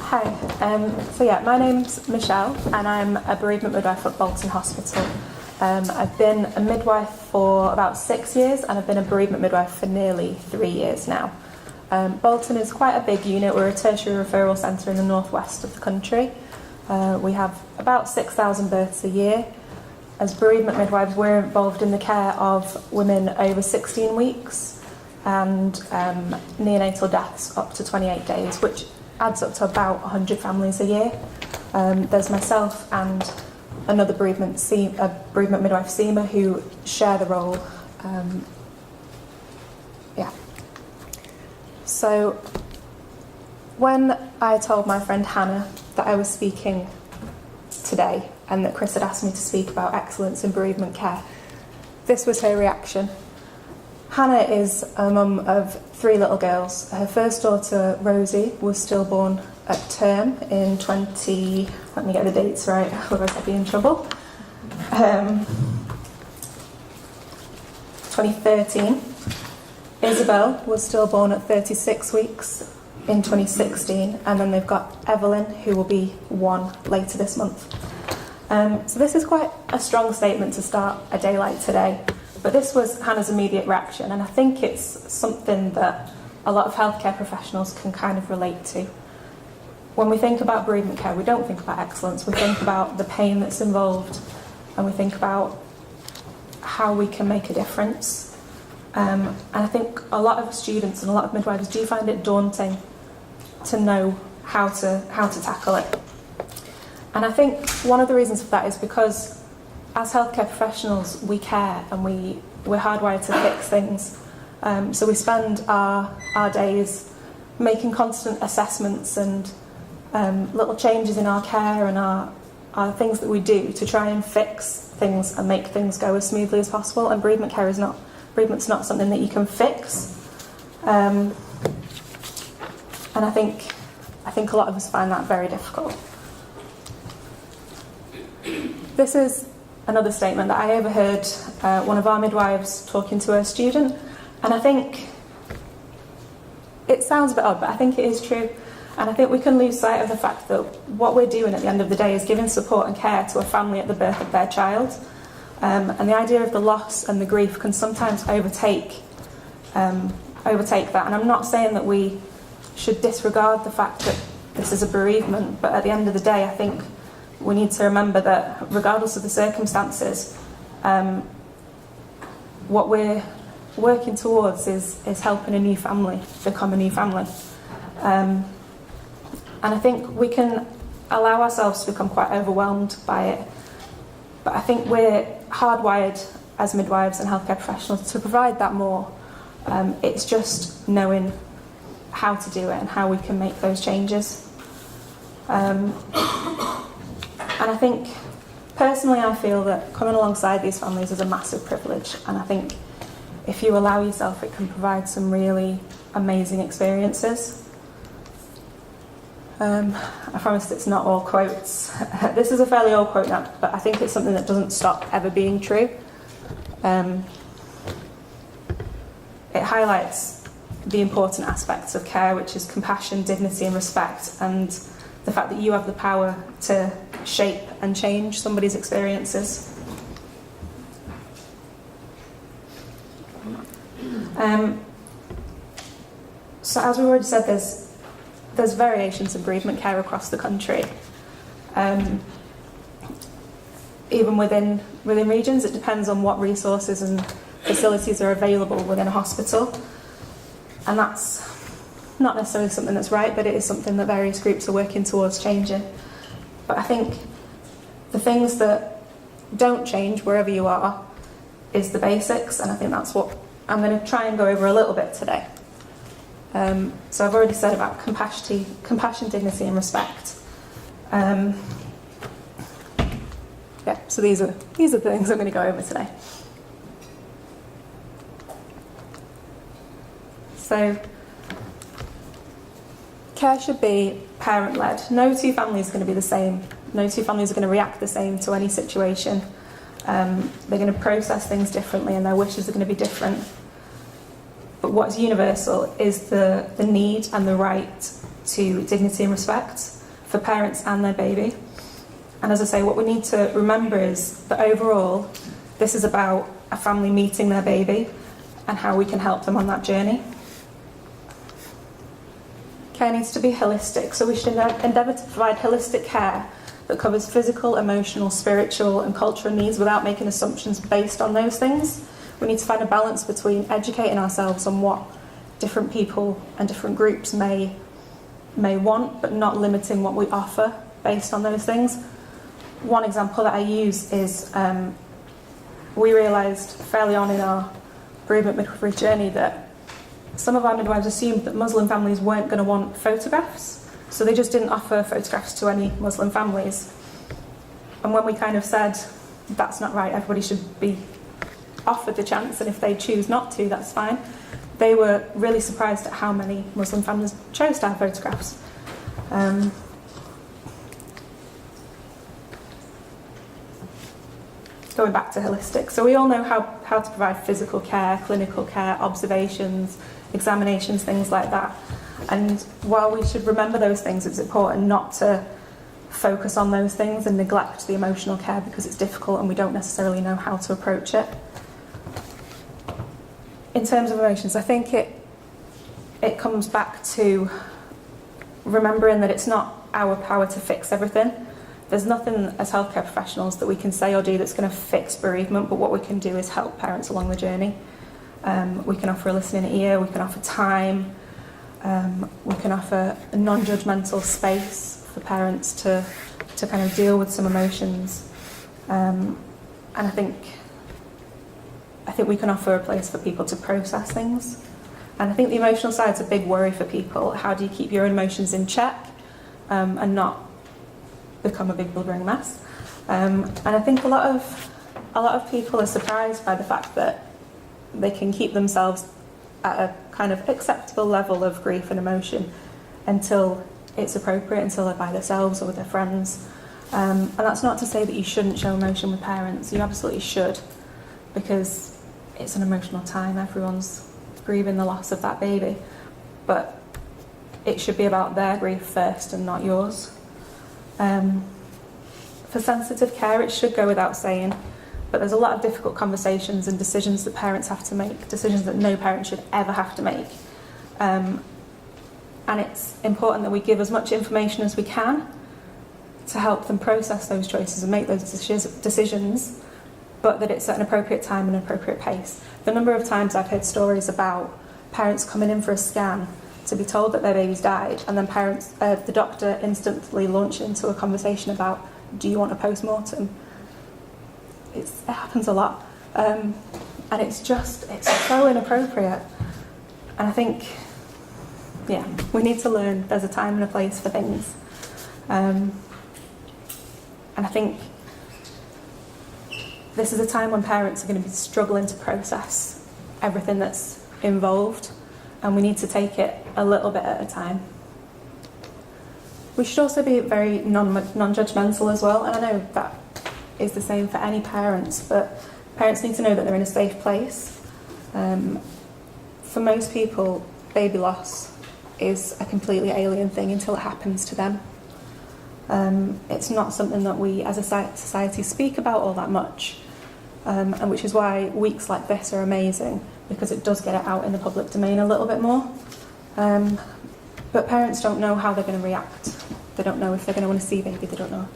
Hi, my name's Michelle and I'm a bereavement midwife at Bolton Hospital. I've been a midwife for about 6 years and I've been a bereavement midwife for nearly 3 years now. Bolton is quite a big unit. We're a tertiary referral centre in the northwest of the country. We have about 6,000 births a year. As bereavement midwives, we're involved in the care of women over 16 weeks and neonatal deaths up to 28 days, which adds up to about 100 families a year. There's myself and another bereavement midwife, Seema, who share the role. So when I told my friend Hannah that I was speaking today and that Chris had asked me to speak about excellence in bereavement care, this was her reaction. Hannah is a mum of 3 little girls. Her first daughter, Rosie, was stillborn at term in let me get the dates right, otherwise I'll be in trouble. 2013. Isabel was stillborn at 36 weeks in 2016, and then they've got Evelyn, who will be 1 later this month. So this is quite a strong statement to start a day like today, but this was Hannah's immediate reaction, and I think it's something that a lot of healthcare professionals can kind of relate to. When we think about bereavement care, we don't think about excellence, we think about the pain that's involved, and we think about how we can make a difference. And I think a lot of students and a lot of midwives do find it daunting to know how to tackle it. And I think one of the reasons for that is because as healthcare professionals we care and we're hardwired to fix things. So we spend our days making constant assessments and little changes in our care and our things that we do to try and fix things and make things go as smoothly as possible. And bereavement's not something that you can fix. And I think a lot of us find that very difficult. This is another statement that I overheard one of our midwives talking to a student, and I think it sounds a bit odd, but I think it is true. And I think we can lose sight of the fact that what we're doing at the end of the day is giving support and care to a family at the birth of their child. And the idea of the loss and the grief can sometimes overtake that. And I'm not saying that we should disregard the fact that this is a bereavement, but at the end of the day, I think we need to remember that regardless of the circumstances, what we're working towards is helping a new family become a new family. And I think we can allow ourselves to become quite overwhelmed by it. But I think we're hardwired as midwives and healthcare professionals to provide that more. It's just knowing how to do it and how we can make those changes. And I think, personally, I feel that coming alongside these families is a massive privilege. And I think if you allow yourself, it can provide some really amazing experiences. I promise it's not all quotes. This is a fairly old quote now, but I think it's something that doesn't stop ever being true. It highlights the important aspects of care, which is compassion, dignity and respect, and the fact that you have the power to shape and change somebody's experiences. So as we already said, there's variations in bereavement care across the country. Even within regions, it depends on what resources and facilities are available within a hospital. And that's not necessarily something that's right, but it is something that various groups are working towards changing. But I think the things that don't change wherever you are is the basics, and I think that's what I'm going to try and go over a little bit today. So I've already said about compassion, dignity and respect. So these are the things I'm going to go over today. So care should be parent-led. No two families are going to be the same. No two families are going to react the same to any situation. They're going to process things differently and their wishes are going to be different. But what's universal is the need and the right to dignity and respect. for parents and their baby. And as I say, what we need to remember is that overall, this is about a family meeting their baby and how we can help them on that journey. Care needs to be holistic, so we should endeavour to provide holistic care that covers physical, emotional, spiritual and cultural needs without making assumptions based on those things. We need to find a balance between educating ourselves on what different people and different groups may want, but not limiting what we offer based on those things. One example that I use is we realised fairly on in our bereavement midwifery journey that some of our midwives assumed that Muslim families weren't going to want photographs, so they just didn't offer photographs to any Muslim families. And when we kind of said, that's not right, everybody should be offered the chance, and if they choose not to, that's fine, they were really surprised at how many Muslim families chose to have photographs. Going back to holistic, so we all know how to provide physical care, clinical care, observations, examinations, things like that. And while we should remember those things, it's important not to focus on those things and neglect the emotional care because it's difficult and we don't necessarily know how to approach it. In terms of emotions, I think it comes back to remembering that it's not our power to fix everything. There's nothing as healthcare professionals that we can say or do that's going to fix bereavement, but what we can do is help parents along the journey. We can offer a listening ear, we can offer time, we can offer a non-judgmental space for parents to kind of deal with some emotions. And I think we can offer a place for people to process things. And I think the emotional side's a big worry for people. How do you keep your emotions in check and not become a big blubbering mess? And I think a lot of people are surprised by the fact that they can keep themselves at a kind of acceptable level of grief and emotion until it's appropriate, until they're by themselves or with their friends. And that's not to say that you shouldn't show emotion with parents. You absolutely should, because it's an emotional time. Everyone's grieving the loss of that baby. But it should be about their grief first and not yours. For sensitive care, it should go without saying, but there's a lot of difficult conversations and decisions that parents have to make, decisions that no parent should ever have to make. And it's important that we give as much information as we can to help them process those choices and make those decisions, but that it's at an appropriate time and an appropriate pace. The number of times I've heard stories about parents coming in for a scan to be told that their baby's died, and then the doctor instantly launched into a conversation about, do you want a post-mortem? It happens a lot, and it's so inappropriate. And I think, we need to learn there's a time and a place for things. And I think this is a time when parents are going to be struggling to process everything that's involved, and we need to take it a little bit at a time. We should also be very non-judgmental as well, and I know that is the same for any parents, but parents need to know that they're in a safe place. For most people, baby loss is a completely alien thing until it happens to them. It's not something that we as a society speak about all that much, and which is why weeks like this are amazing, because it does get it out in the public domain a little bit more. But parents don't know how they're going to react. They don't know if they're going to want to see baby. They don't know.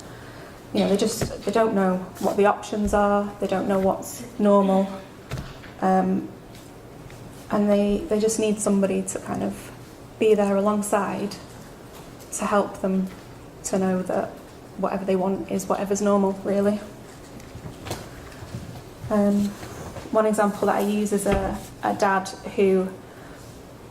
They don't know what the options are. They don't know what's normal. And they just need somebody to kind of be there alongside to help them to know that whatever they want is whatever's normal, really. One example that I use is a dad who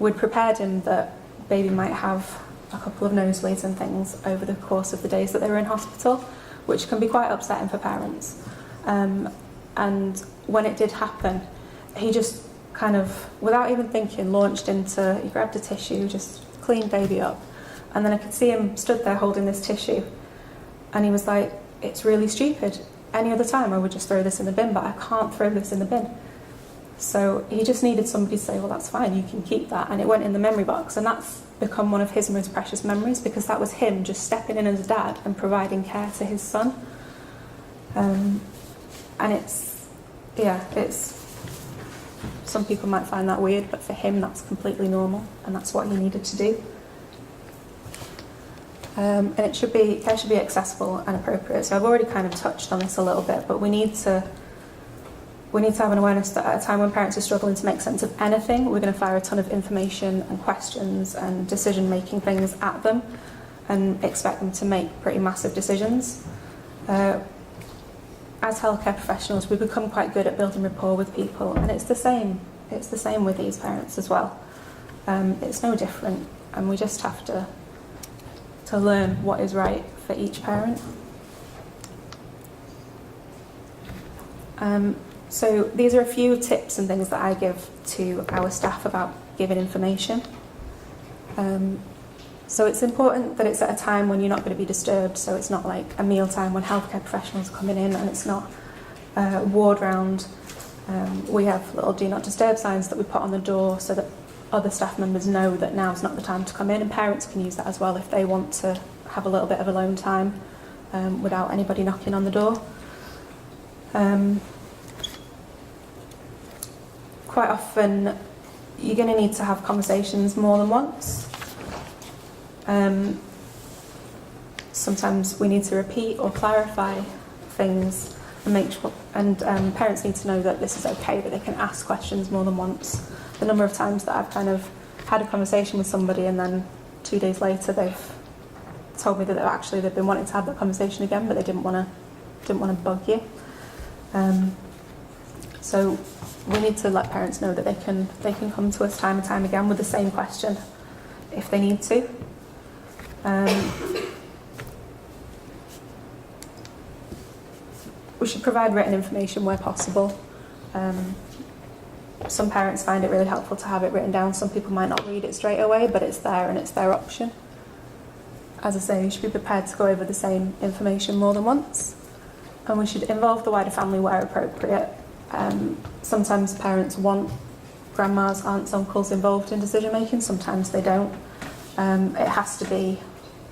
we'd prepared him that baby might have a couple of nosebleeds and things over the course of the days that they were in hospital, which can be quite upsetting for parents. And when it did happen, he just kind of, without even thinking, he grabbed a tissue, just cleaned baby up. And then I could see him stood there holding this tissue. And he was like, it's really stupid. Any other time I would just throw this in the bin, but I can't throw this in the bin. So he just needed somebody to say, well, that's fine, you can keep that. And it went in the memory box, and that's become one of his most precious memories, because that was him just stepping in as a dad and providing care to his son. And it's, some people might find that weird, but for him that's completely normal, and that's what he needed to do. And care should be accessible and appropriate. So I've already kind of touched on this a little bit, but we need to have an awareness that at a time when parents are struggling to make sense of anything, we're going to fire a ton of information and questions and decision-making things at them and expect them to make pretty massive decisions. As healthcare professionals, we become quite good at building rapport with people, and it's the same with these parents as well. It's no different, and we just have to learn what is right for each parent. So these are a few tips and things that I give to our staff about giving information. So it's important that it's at a time when you're not going to be disturbed, so it's not like a meal time when healthcare professionals are coming in, and it's not ward round. We have little do not disturb signs that we put on the door so that other staff members know that now's not the time to come in, and parents can use that as well if they want to have a little bit of alone time without anybody knocking on the door. Quite often you're going to need to have conversations more than once. Sometimes we need to repeat or clarify things and make sure, and parents need to know that this is okay, that they can ask questions more than once. The number of times that I've kind of had a conversation with somebody and then 2 days later they've told me that they've been wanting to have that conversation again, but they didn't want to bug you. So we need to let parents know that they can come to us time and time again with the same question if they need to. We should provide written information where possible. Some parents find it really helpful to have it written down. Some people might not read it straight away, but it's there and it's their option. As I say, you should be prepared to go over the same information more than once. And we should involve the wider family where appropriate. Sometimes parents want grandmas, aunts, uncles involved in decision making, sometimes they don't. It has to be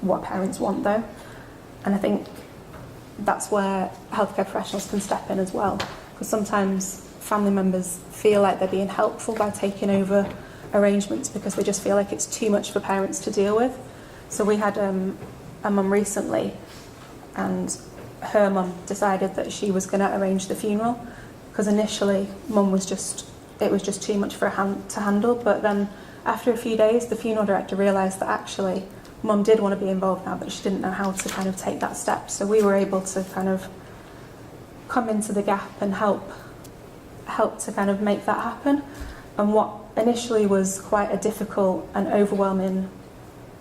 what parents want though. And I think that's where healthcare professionals can step in as well. Because sometimes family members feel like they're being helpful by taking over arrangements because they just feel like it's too much for parents to deal with. So we had a mum recently, and her mum decided that she was going to arrange the funeral, because initially mum was just too much for her to handle. But then after a few days, the funeral director realised that actually mum did want to be involved now, but she didn't know how to kind of take that step. So we were able to kind of come into the gap and help to kind of make that happen. And what initially was quite a difficult and overwhelming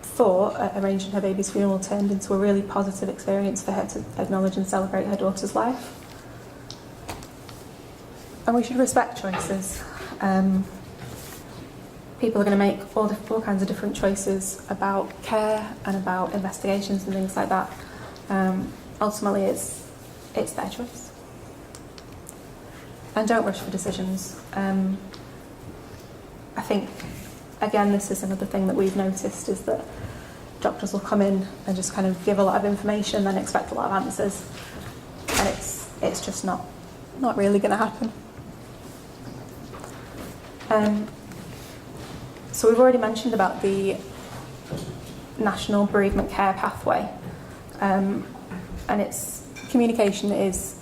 thought at arranging her baby's funeral turned into a really positive experience for her to acknowledge and celebrate her daughter's life. And we should respect choices. People are going to make all kinds of different choices about care and about investigations and things like that. Ultimately, it's their choice. And don't rush for decisions. I think, again, this is another thing that we've noticed, is that doctors will come in and just kind of give a lot of information and expect a lot of answers. And it's just not really going to happen. So we've already mentioned about the National Bereavement Care Pathway, and its communication is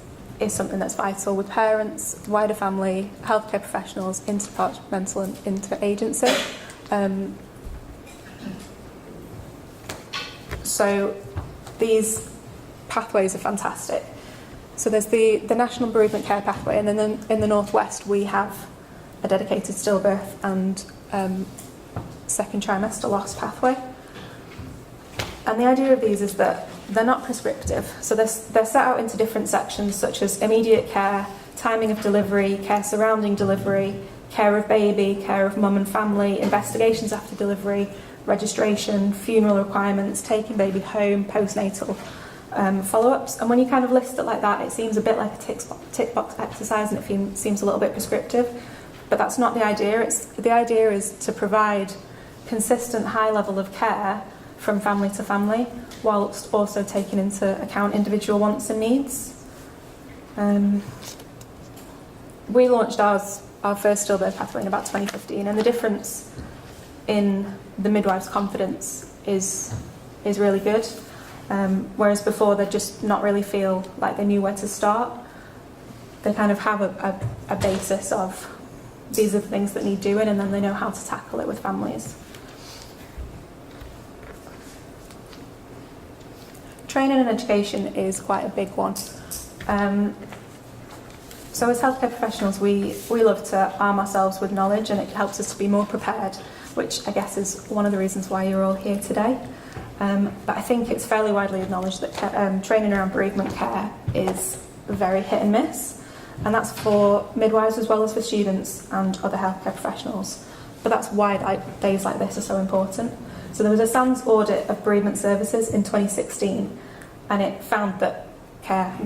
something that's vital with parents, wider family, healthcare professionals, interdepartmental and interagency. So these pathways are fantastic. So there's the National Bereavement Care Pathway, and then in the Northwest we have a dedicated stillbirth and second trimester loss pathway. And the idea of these is that they're not prescriptive. So they're set out into different sections, such as immediate care, timing of delivery, care surrounding delivery, care of baby, care of mum and family, investigations after delivery, registration, funeral requirements, taking baby home, postnatal follow-ups. And when you kind of list it like that, it seems a bit like a tick box exercise, and it seems a little bit prescriptive. But that's not the idea. The idea is to provide consistent high level of care from family to family, whilst also taking into account individual wants and needs. We launched our first stillbirth pathway in about 2015, and the difference in the midwife's confidence is really good. Whereas before they'd just not really feel like they knew where to start. They kind of have a basis of these are the things that need doing, and then they know how to tackle it with families. Training and education is quite a big one. So as healthcare professionals, we love to arm ourselves with knowledge, and it helps us to be more prepared, which I guess is one of the reasons why you're all here today. But I think it's fairly widely acknowledged that training around bereavement care is very hit and miss, and that's for midwives as well as for students and other healthcare professionals. But that's why days like this are so important. So there was a SANS audit of bereavement services in 2016, and it found that care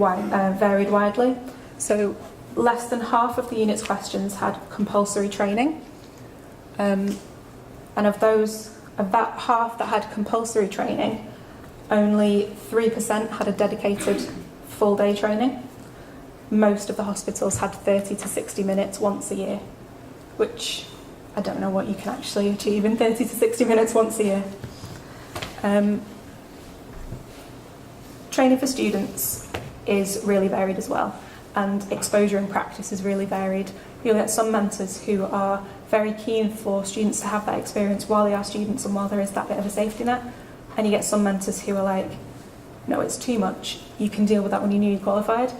varied widely. So less than half of the unit's questions had compulsory training, and of that half that had compulsory training, only 3% had a dedicated full-day training. Most of the hospitals had 30 to 60 minutes once a year, which I don't know what you can actually achieve in 30 to 60 minutes once a year. Training for students is really varied as well, and exposure and practice is really varied. You'll get some mentors who are very keen for students to have that experience while they are students and while there is that bit of a safety net, and you get some mentors who are like, no, it's too much, you can deal with that when you're newly qualified.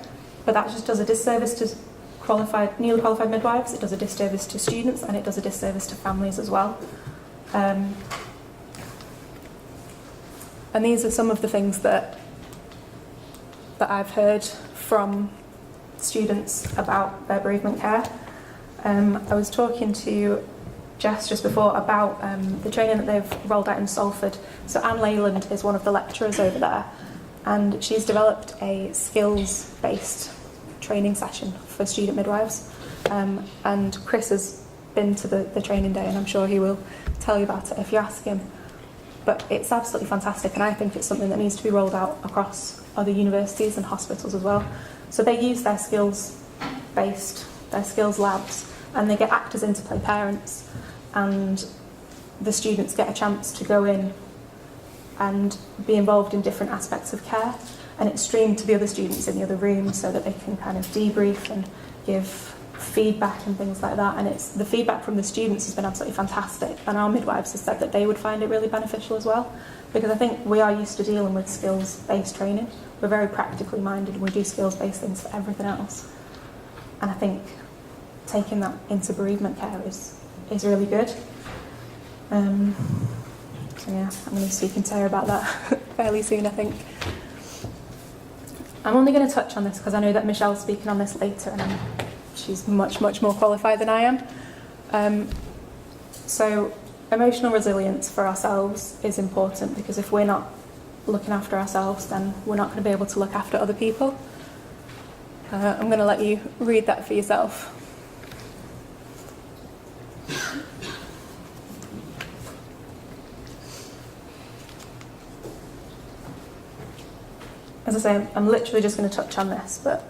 But that just does a disservice to newly qualified midwives, it does a disservice to students, and it does a disservice to families as well. And these are some of the things that I've heard from students about their bereavement care. I was talking to Jess just before about the training that they've rolled out in Salford. So Anne Leyland is one of the lecturers over there, and she's developed a skills-based training session for student midwives. And Chris has been to the training day, and I'm sure he will tell you about it if you ask him. But it's absolutely fantastic, and I think it's something that needs to be rolled out across other universities and hospitals as well. So they use their skills labs, and they get actors in to play parents, and the students get a chance to go in and be involved in different aspects of care, and it's streamed to the other students in the other room so that they can kind of debrief and give feedback and things like that. And the feedback from the students has been absolutely fantastic, and our midwives have said that they would find it really beneficial as well, because I think we are used to dealing with skills-based training. We're very practically minded, and we do skills-based things for everything else. And I think taking that into bereavement care is really good. So yeah, I'm going to be speaking to her about that fairly soon, I think. I'm only going to touch on this because I know that Michelle's speaking on this later, and she's much, much more qualified than I am. So emotional resilience for ourselves is important, because if we're not looking after ourselves, then we're not going to be able to look after other people. I'm going to let you read that for yourself. As I say, I'm literally just going to touch on this, but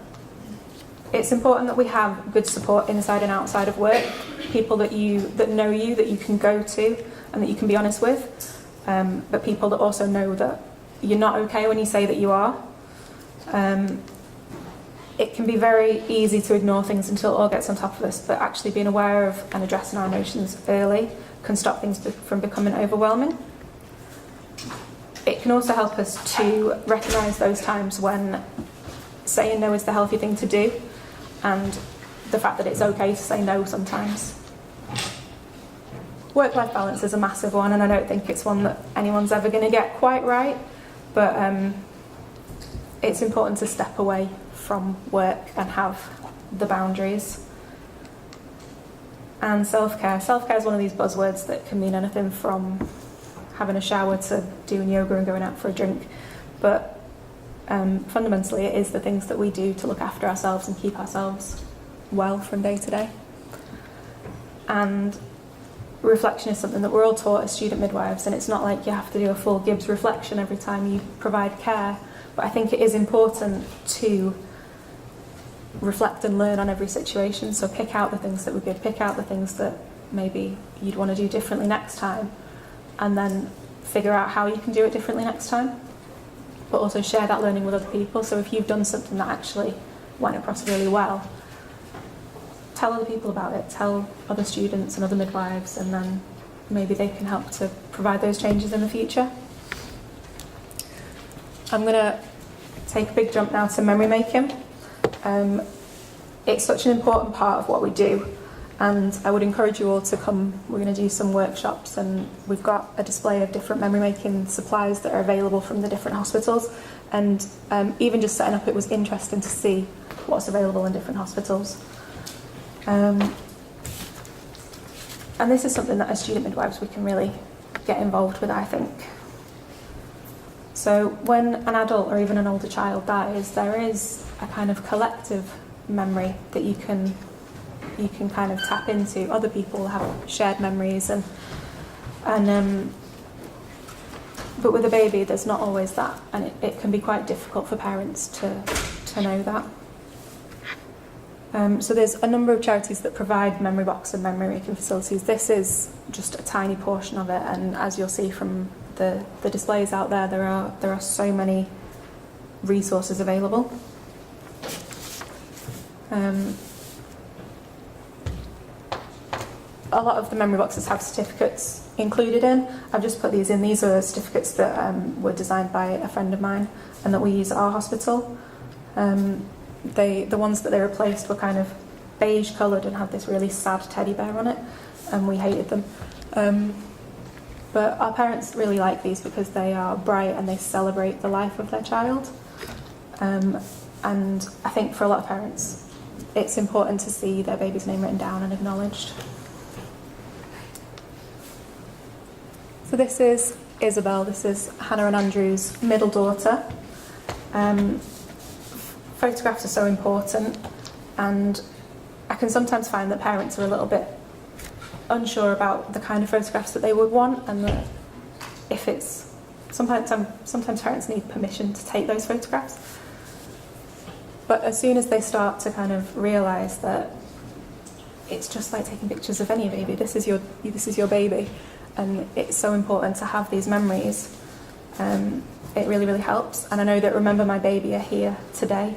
it's important that we have good support inside and outside of work, people that know you, that you can go to and that you can be honest with, but people that also know that you're not okay when you say that you are. It can be very easy to ignore things until it all gets on top of us, but actually being aware of and addressing our emotions early can stop things from becoming overwhelming. It can also help us to recognise those times when saying no is the healthy thing to do, and the fact that it's okay to say no sometimes. Work-life balance is a massive one, and I don't think it's one that anyone's ever going to get quite right, but it's important to step away from work and have the boundaries. And self-care. Self-care is one of these buzzwords that can mean anything from having a shower to doing yoga and going out for a drink, but fundamentally it is the things that we do to look after ourselves and keep ourselves well from day to day. And reflection is something that we're all taught as student midwives, and it's not like you have to do a full Gibbs reflection every time you provide care, but I think it is important to reflect and learn on every situation. So pick out the things that were good, pick out the things that maybe you'd want to do differently next time, and then figure out how you can do it differently next time, but also share that learning with other people. So if you've done something that actually went across really well, tell other people about it, tell other students and other midwives, and then maybe they can help to provide those changes in the future. I'm going to take a big jump now to memory making. It's such an important part of what we do, and I would encourage you all to come. We're going to do some workshops, and we've got a display of different memory making supplies that are available from the different hospitals, and even just setting up it was interesting to see what's available in different hospitals. And this is something that as student midwives we can really get involved with, I think. So when an adult or even an older child dies, there is a kind of collective memory that you can kind of tap into. Other people have shared memories, but with a baby there's not always that, and it can be quite difficult for parents to know that. So there's a number of charities that provide memory box and memory making facilities. This is just a tiny portion of it, and as you'll see from the displays out there, there are so many resources available. A lot of the memory boxes have certificates included in. I've just put these in. These are certificates that were designed by a friend of mine and that we use at our hospital. The ones that they replaced were kind of beige coloured and had this really sad teddy bear on it, and we hated them. But our parents really like these because they are bright and they celebrate the life of their child. And I think for a lot of parents, it's important to see their baby's name written down and acknowledged. So this is Isabel. This is Hannah and Andrew's middle daughter. Photographs are so important, and I can sometimes find that parents are a little bit unsure about the kind of photographs that they would want, and that if it's sometimes parents need permission to take those photographs. But as soon as they start to kind of realise that it's just like taking pictures of any baby, this is your baby, and it's so important to have these memories. It really, really helps. And I know that Remember My Baby are here today,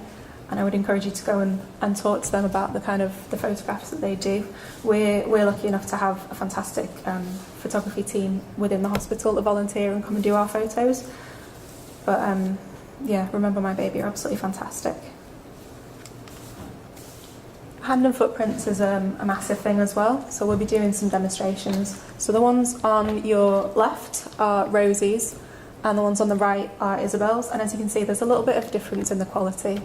and I would encourage you to go and talk to them about the kind of the photographs that they do. We're lucky enough to have a fantastic photography team within the hospital that volunteer and come and do our photos. But yeah, Remember My Baby are absolutely fantastic. Hand and footprints is a massive thing as well, so we'll be doing some demonstrations. So the ones on your left are Rosie's, and the ones on the right are Isabel's, and as you can see there's a little bit of difference in the quality.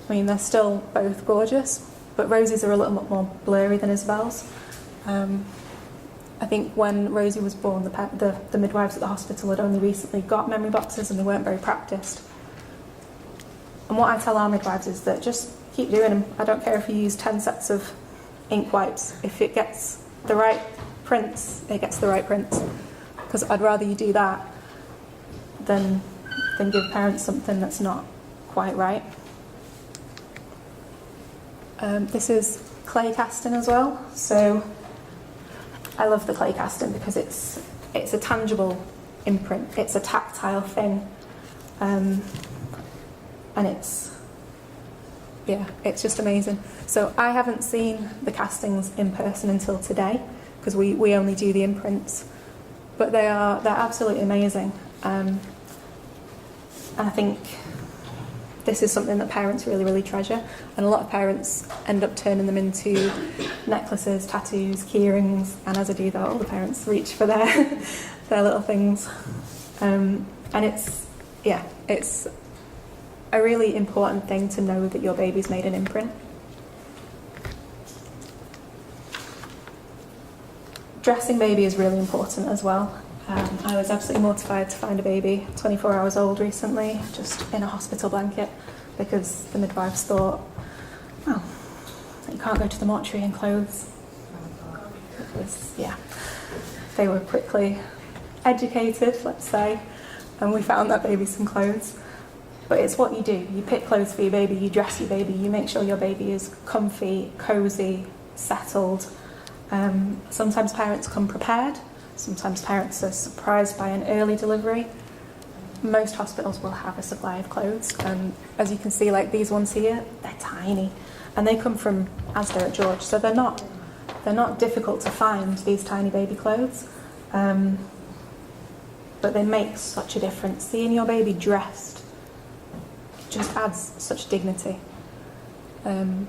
I mean, they're still both gorgeous, but Rosie's are a little bit more blurry than Isabel's. I think when Rosie was born, the midwives at the hospital had only recently got memory boxes and they weren't very practiced. And what I tell our midwives is that just keep doing them. I don't care if you use 10 sets of ink wipes. If it gets the right prints, it gets the right prints. Because I'd rather you do that than give parents something that's not quite right. This is clay casting as well. So I love the clay casting because it's a tangible imprint. It's a tactile thing, and it's just amazing. So I haven't seen the castings in person until today because we only do the imprints, but they're absolutely amazing. And I think this is something that parents really, really treasure, and a lot of parents end up turning them into necklaces, tattoos, key rings, and as I do that, all the parents reach for their little things. And it's a really important thing to know that your baby's made an imprint. Dressing baby is really important as well. I was absolutely mortified to find a baby 24 hours old recently, just in a hospital blanket, because the midwives thought, well, you can't go to the mortuary in clothes. because, yeah, they were quickly educated, let's say, and we found that baby some clothes. But it's what you do. You pick clothes for your baby, you dress your baby, you make sure your baby is comfy, cosy, settled. Sometimes parents come prepared. Sometimes parents are surprised by an early delivery. Most hospitals will have a supply of clothes. As you can see, like these ones here, they're tiny. And they come from Asda at George, so they're not difficult to find, these tiny baby clothes. But they make such a difference. Seeing your baby dressed just adds such dignity. Yeah.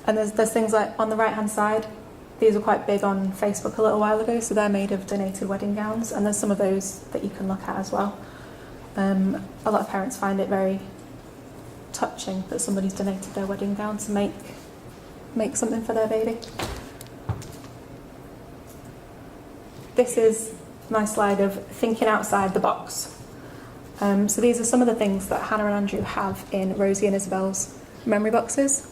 And there's things like on the right hand side, these were quite big on Facebook a little while ago, so they're made of donated wedding gowns, and there's some of those that you can look at as well. A lot of parents find it very touching that somebody's donated their wedding gown to make something for their baby. This is my slide of thinking outside the box. So these are some of the things that Hannah and Andrew have in Rosie and Isabel's memory boxes.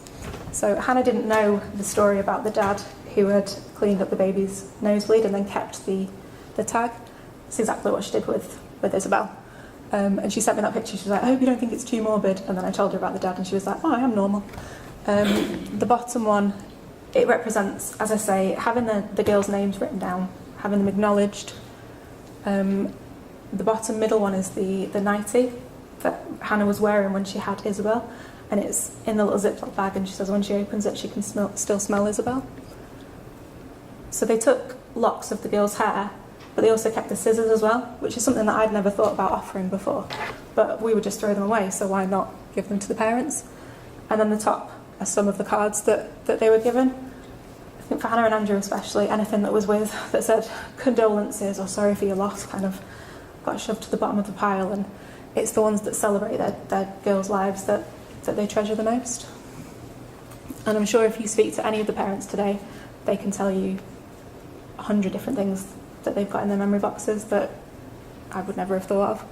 So Hannah didn't know the story about the dad who had cleaned up the baby's nosebleed and then kept the tag. That's exactly what she did with Isabel. And she sent me that picture. She was like, I hope you don't think it's too morbid. And then I told her about the dad and she was like, oh, I am normal. The bottom one, it represents, as I say, having the girls' names written down, having them acknowledged. The bottom middle one is the nightie that Hannah was wearing when she had Isabel, and it's in the little Ziploc bag, and she says when she opens it she can still smell Isabel. So they took locks of the girl's hair, but they also kept the scissors as well, which is something that I'd never thought about offering before, but we would just throw them away, so why not give them to the parents? And then the top are some of the cards that they were given. I think for Hannah and Andrew especially, anything that was that said condolences or sorry for your loss kind of got shoved to the bottom of the pile, and it's the ones that celebrate their girls' lives that they treasure the most. And I'm sure if you speak to any of the parents today, they can tell you 100 different things that they've got in their memory boxes that I would never have thought of.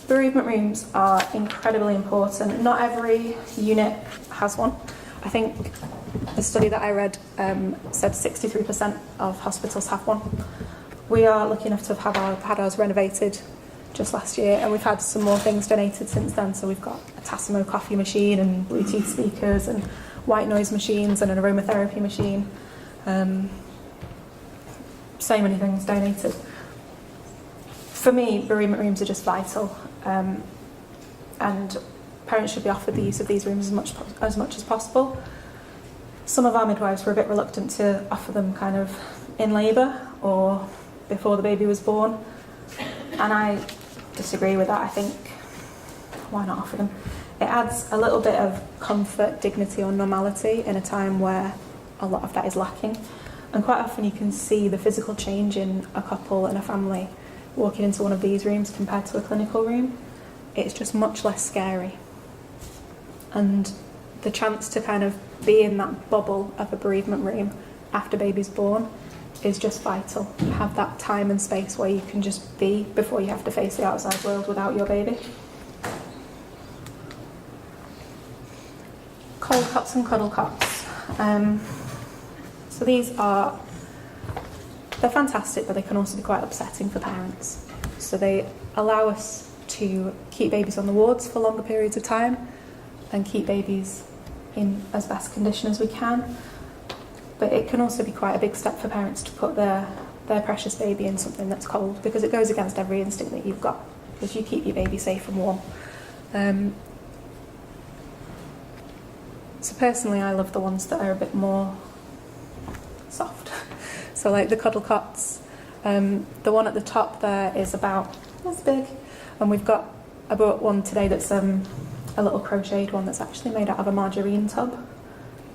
Bereavement rooms are incredibly important. Not every unit has one. I think the study that I read said 63% of hospitals have one. We are lucky enough to have had ours renovated just last year, and we've had some more things donated since then. So we've got a Tassimo coffee machine and Bluetooth speakers and white noise machines and an aromatherapy machine. So many things donated. For me, bereavement rooms are just vital, and parents should be offered the use of these rooms as much as possible. Some of our midwives were a bit reluctant to offer them kind of in labour or before the baby was born, and I disagree with that. I think, why not offer them? It adds a little bit of comfort, dignity or normality in a time where a lot of that is lacking, and quite often you can see the physical change in a couple and a family walking into one of these rooms compared to a clinical room. It's just much less scary, and the chance to kind of be in that bubble of a bereavement room after baby's born is just vital. Have that time and space where you can just be before you have to face the outside world without your baby. Cold cots and cuddle cots. So these they're fantastic, but they can also be quite upsetting for parents. So they allow us to keep babies on the wards for longer periods of time and keep babies in as best condition as we can. But it can also be quite a big step for parents to put their precious baby in something that's cold, because it goes against every instinct that you've got, because you keep your baby safe and warm. So personally, I love the ones that are a bit more soft. So like the cuddle cots. The one at the top there is about this big, and I bought one today that's a little crocheted one that's actually made out of a margarine tub.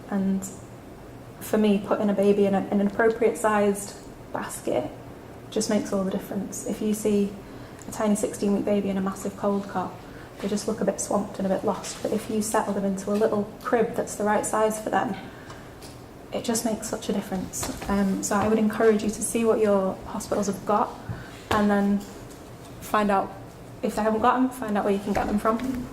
And for me, putting a baby in an appropriate sized basket just makes all the difference. If you see a tiny 16-week baby in a massive cold cot, they just look a bit swamped and a bit lost. But if you settle them into a little crib that's the right size for them, it just makes such a difference. So I would encourage you to see what your hospitals have got, and then find out, if they haven't got them, find out where you can get them from.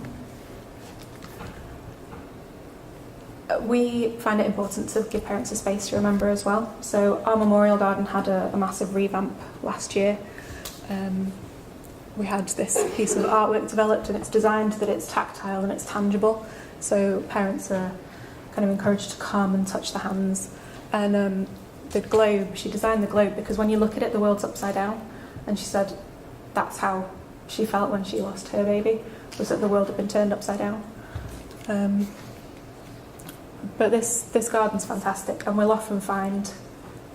we find it important to give parents a space to remember as well. So our memorial garden had a massive revamp last year. We had this piece of artwork developed, and it's designed that it's tactile and it's tangible. So parents are kind of encouraged to come and touch the hands. And the globe, she designed the globe because when you look at it, the world's upside down. And she said that's how she felt when she lost her baby, was that the world had been turned upside down. But this garden's fantastic, and we'll often find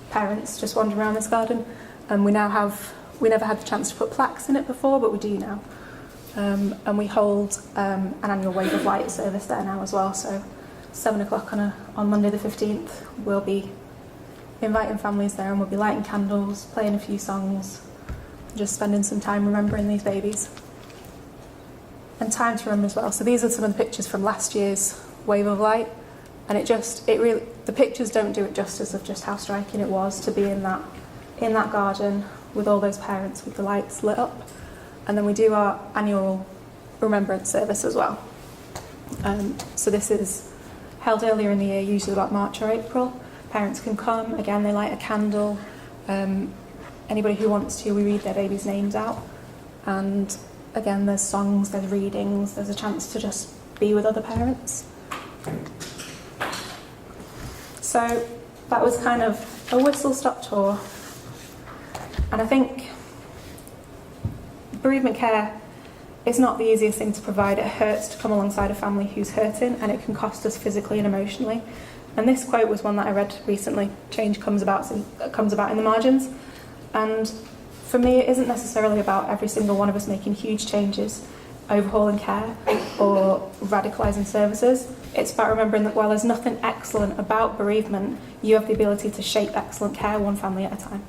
parents just wandering around this garden. And we never had the chance to put plaques in it before, but we do now. And we hold an annual Wave of Light service there now as well. So 7 o'clock on Monday the 15th, we'll be inviting families there, and we'll be lighting candles, playing a few songs, just spending some time remembering these babies. And time to remember as well. So these are some of the pictures from last year's Wave of Light, and the pictures don't do it justice of just how striking it was to be in that garden with all those parents with the lights lit up. And then we do our annual remembrance service as well. So this is held earlier in the year, usually about March or April. Parents can come, again they light a candle. Anybody who wants to, we read their baby's names out. And again, there's songs, there's readings, there's a chance to just be with other parents. So that was kind of a whistle-stop tour. And I think bereavement care is not the easiest thing to provide. It hurts to come alongside a family who's hurting, and it can cost us physically and emotionally. And this quote was one that I read recently: change comes about in the margins. And for me, it isn't necessarily about every single one of us making huge changes, overhauling care or radicalising services. It's about remembering that while there's nothing excellent about bereavement, you have the ability to shape excellent care one family at a time.